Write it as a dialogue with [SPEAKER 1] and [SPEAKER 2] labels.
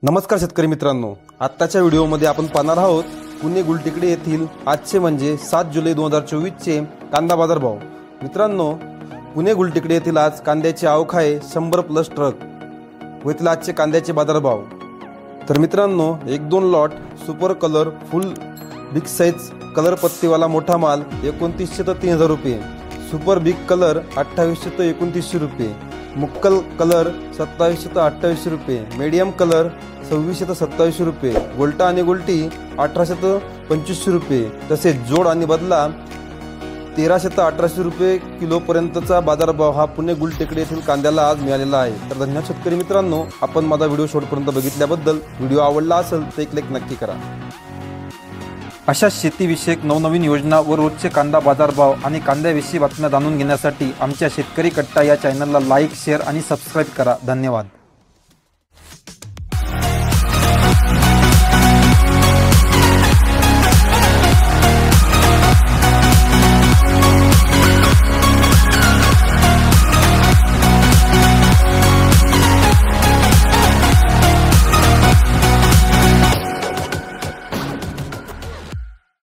[SPEAKER 1] नमस्कार शेतकरी मित्रांनो, आत्ताच्या व्हिडिओमध्ये आपण पाहणार आहोत पुणे गुलटेकडी येथील आजचे म्हणजे 7 जुलै 2024 चे कांदा बाजारभाव। मित्रांनो, पुणे गुलटेकडी येथील आज कांद्याची आवक आहे 100+ ट्रक व येथील आजचे कांद्याचे बाजारभाव। तर मित्रांनो, 1-2 lot super colour full big size colour पत्तीवाला मोठा माल 2900 ते 3000 रुपये, सुपर बिग कलर 2800 ते 2900 रुपये, मुक्कल कलर 2700 ते 2800 रुपये, मीडियम कलर 2600 ते 2700 रुपये, गोल्टा आणि गोल्टी 1800 ते 2500 रुपये, तसेच जोड आणि बदला 1300 ते 1800 रुपये किलो पर्यंतचा बाजारभाव हा पुणे गुलटेकडी येथील कांद्याला आज मिळालेला आहे। तर धन्यवाद शेतकरी मित्रांनो, आपण माझा व्हिडिओ शेवटपर्यंत बघितल्याबद्दल। व्हिडिओ आवडला असेल तर एक लाईक नक्की करा। अशा शेतीविषयक नवनवीन योजना व रोजचे कांदा बाजारभाव आणि कांद्याविषयी बातम्या जाणून घेण्यासाठी आमच्या शेतकरी कट्टा या चॅनलला लाईक, शेअर आणि सबस्क्राईब करा। धन्यवाद।